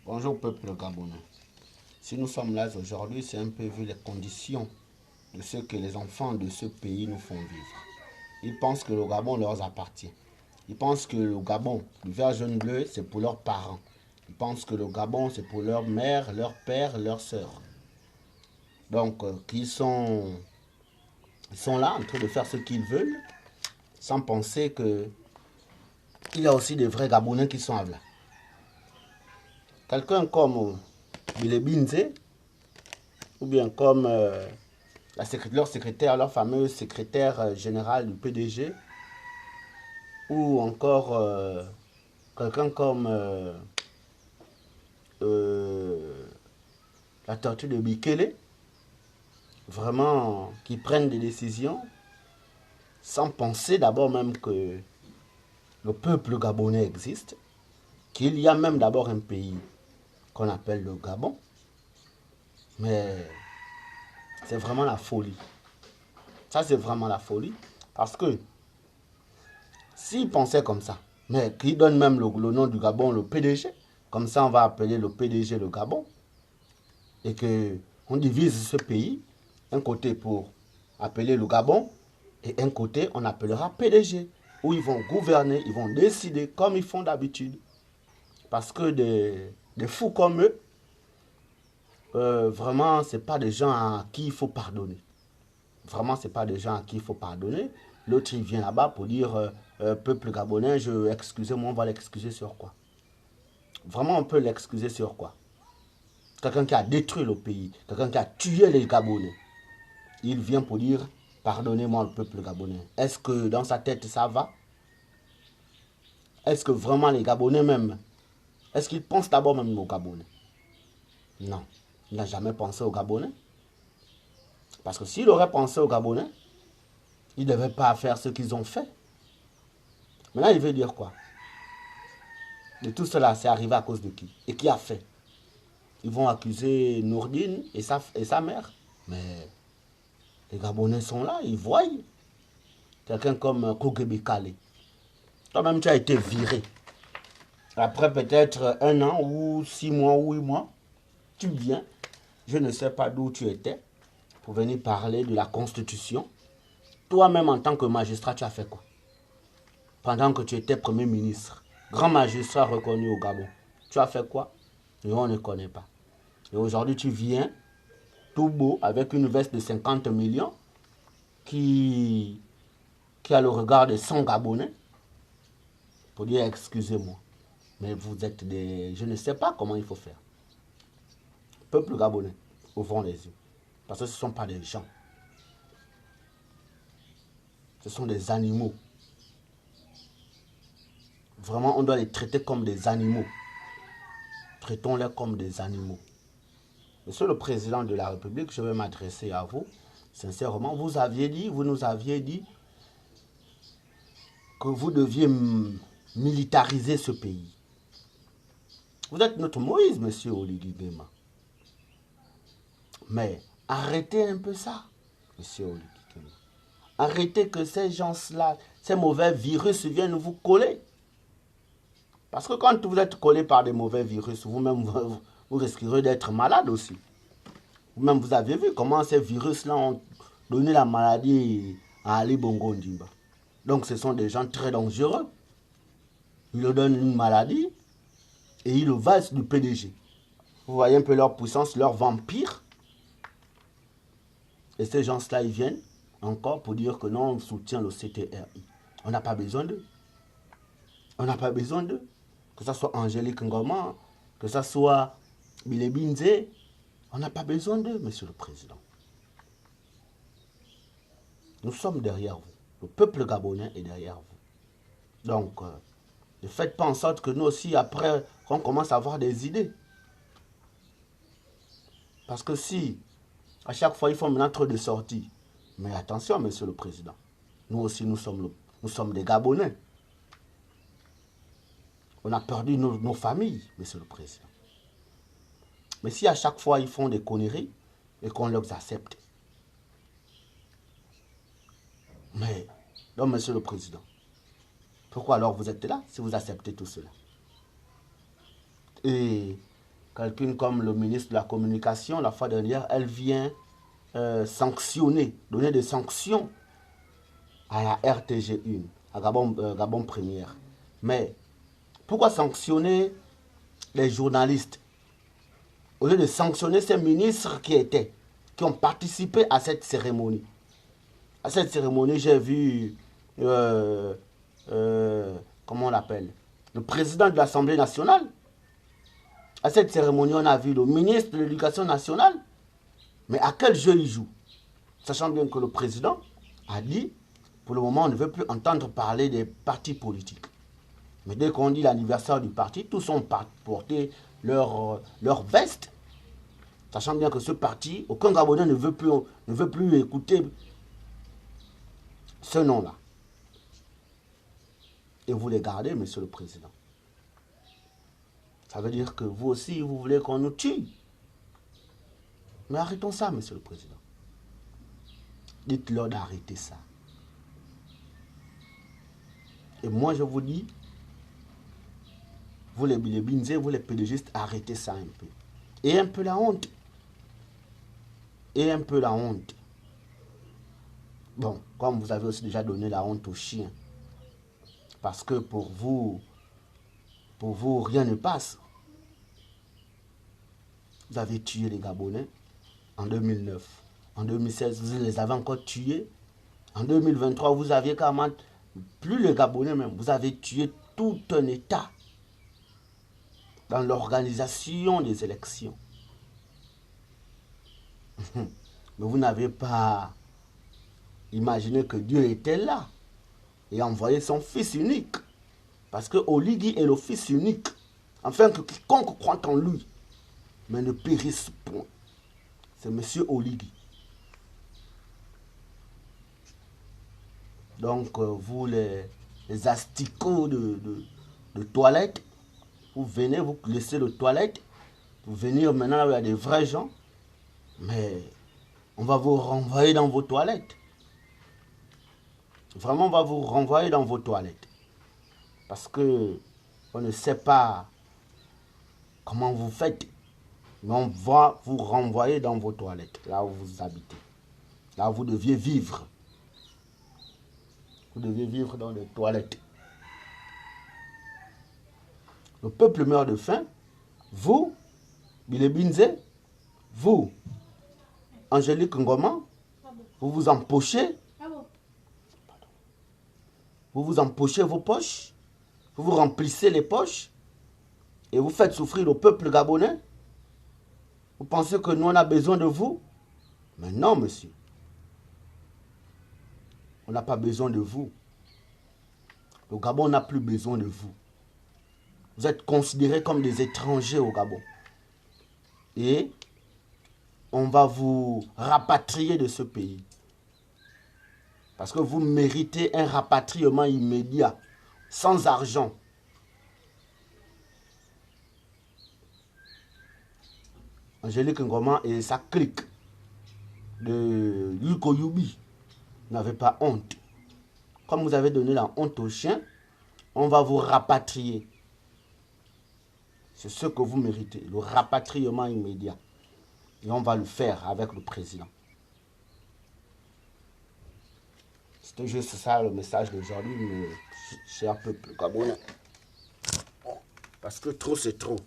Bonjour peuple gabonais. Si nous sommes là aujourd'hui, c'est un peu vu les conditions de ce que les enfants de ce pays nous font vivre. Ils pensent que le Gabon leur appartient. Ils pensent que le Gabon, le vert jaune bleu, c'est pour leurs parents. Ils pensent que le Gabon, c'est pour leur mère, leur père, leur sœur. Donc, ils sont là en train de faire ce qu'ils veulent, sans penser que il y a aussi des vrais Gabonais qui sont là. Quelqu'un comme Bile Binze, ou bien comme leur secrétaire, leur fameux secrétaire général du PDG, ou encore quelqu'un comme euh, la tortue de Bikele, vraiment qui prennent des décisions sans penser d'abord même que le peuple gabonais existe, qu'il y a même d'abord un pays qu'on appelle le Gabon, mais c'est vraiment la folie. Ça, c'est vraiment la folie, parce que s'ils pensaient comme ça, mais qui donne même le nom du Gabon, le PDG, comme ça on va appeler le PDG le Gabon, et que on divise ce pays, un côté pour appeler le Gabon, et un côté on appellera PDG, où ils vont gouverner, ils vont décider comme ils font d'habitude. Parce que des fous comme eux, vraiment, c'est pas des gens à qui il faut pardonner. Vraiment, c'est pas des gens à qui il faut pardonner. L'autre, il vient là-bas pour dire peuple gabonais, excusez-moi, on va l'excuser sur quoi? Vraiment, on peut l'excuser sur quoi? Quelqu'un qui a détruit le pays, quelqu'un qui a tué les Gabonais. Il vient pour dire pardonnez-moi le peuple gabonais. Est-ce que dans sa tête ça va? Est-ce que vraiment les Gabonais même, est-ce qu'ils pensent d'abord même aux Gabonais? Non, il n'a jamais pensé aux Gabonais. Parce que s'il aurait pensé aux Gabonais, il ne devait pas faire ce qu'ils ont fait. Maintenant, il veut dire quoi? De tout cela, c'est arrivé à cause de qui? Et qui a fait? Ils vont accuser Nourdine et sa mère. Mais les Gabonais sont là, ils voient. Quelqu'un comme Kogebe Kale. Toi-même, tu as été viré. Après peut-être un an ou 6 mois ou 8 mois, tu viens, je ne sais pas d'où tu étais, pour venir parler de la Constitution. Toi-même, en tant que magistrat, tu as fait quoi? Pendant que tu étais Premier ministre, grand magistrat reconnu au Gabon, tu as fait quoi? Et on ne connaît pas. Et aujourd'hui, tu viens tout beau avec une veste de 50 millions qui, qui a le regard de 100 Gabonais pour dire excusez-moi. Mais vous êtes des... Je ne sais pas comment il faut faire. Peuple gabonais, ouvrons les yeux. Parce que ce ne sont pas des gens. Ce sont des animaux. Vraiment, on doit les traiter comme des animaux. Traitons-les comme des animaux. Monsieur le Président de la République, je vais m'adresser à vous. Sincèrement, vous nous aviez dit que vous deviez militariser ce pays. Vous êtes notre Moïse, monsieur Oligui Nguema. Mais arrêtez un peu ça, monsieur Oligui Nguema. Arrêtez que ces gens-là, ces mauvais virus viennent vous coller. Parce que quand vous êtes collé par des mauvais virus, vous-même, vous risquerez d'être malade aussi. Vous-même, vous avez vu comment ces virus-là ont donné la maladie à Ali Bongo Ndimba. Donc, ce sont des gens très dangereux. Ils leur donnent une maladie et ils le valsent du PDG. Vous voyez un peu leur puissance, leur vampire. Et ces gens-là, ils viennent encore pour dire que non, on soutient le CTRI. On n'a pas besoin d'eux. On n'a pas besoin d'eux. Que ce soit Angélique Ngoma, que ce soit Bile Binze, on n'a pas besoin d'eux, monsieur le Président. Nous sommes derrière vous. Le peuple gabonais est derrière vous. Donc, ne faites pas en sorte que nous aussi, après, on commence à avoir des idées. Parce que si, à chaque fois, il faut maintenant trop de sorties. Mais attention, monsieur le Président. Nous aussi, nous sommes des Gabonais. On a perdu nos familles, monsieur le Président. Mais si à chaque fois, ils font des conneries et qu'on les accepte. Mais, donc, monsieur le Président, pourquoi alors vous êtes là si vous acceptez tout cela? Et quelqu'un comme le ministre de la Communication, la fois dernière, elle vient sanctionner, donner des sanctions à la RTG1, à Gabon Première. Mais pourquoi sanctionner les journalistes au lieu de sanctionner ces ministres qui ont participé à cette cérémonie? À cette cérémonie, j'ai vu, comment on l'appelle, le président de l'Assemblée nationale. À cette cérémonie, on a vu le ministre de l'Éducation nationale. Mais à quel jeu il joue? Sachant bien que le président a dit, pour le moment, on ne veut plus entendre parler des partis politiques. Mais dès qu'on dit l'anniversaire du parti, tous ont porté leur veste. Sachant bien que ce parti, aucun Gabonais ne veut plus écouter ce nom-là. Et vous les gardez, monsieur le président. Ça veut dire que vous aussi, vous voulez qu'on nous tue. Mais arrêtons ça, monsieur le président. Dites-leur d'arrêter ça. Et moi, je vous dis, vous les Binzé, vous les pédégistes, arrêtez ça un peu. Et un peu la honte. Et un peu la honte. Bon, comme vous avez aussi déjà donné la honte aux chiens. Parce que pour vous, rien ne passe. Vous avez tué les Gabonais en 2009. En 2016, vous les avez encore tués. En 2023, vous aviez carrément, plus les Gabonais même, vous avez tué tout un État dans l'organisation des élections. Mais vous n'avez pas imaginé que Dieu était là et a envoyé son fils unique. Parce que Oligui est le fils unique, afin que quiconque croit en lui, mais ne périsse point. C'est monsieur Oligui. Donc, vous les asticots de toilettes, vous venez, vous laissez le toilette, vous venez maintenant là où il y a des vrais gens, mais on va vous renvoyer dans vos toilettes. Vraiment, on va vous renvoyer dans vos toilettes. Parce que on ne sait pas comment vous faites, mais on va vous renvoyer dans vos toilettes, là où vous habitez. Là où vous deviez vivre. Vous deviez vivre dans des toilettes. Le peuple meurt de faim. Vous, Bile Binzé, vous, Angélique Ngoma, vous vous empochez. Vous vous empochez vos poches. Vous vous remplissez les poches. Et vous faites souffrir le peuple gabonais. Vous pensez que nous, on a besoin de vous? Mais non, monsieur. On n'a pas besoin de vous. Le Gabon n'a plus besoin de vous. Vous êtes considérés comme des étrangers au Gabon. Et on va vous rapatrier de ce pays. Parce que vous méritez un rapatriement immédiat, sans argent. Angélique Ngoma et sa clique de Yuko Yubi n'avaient pas honte. Comme vous avez donné la honte aux chiens, on va vous rapatrier. C'est ce que vous méritez, le rapatriement immédiat. Et on va le faire avec le président. C'était juste ça le message d'aujourd'hui, mais cher peuple gabonais. Parce que trop c'est trop.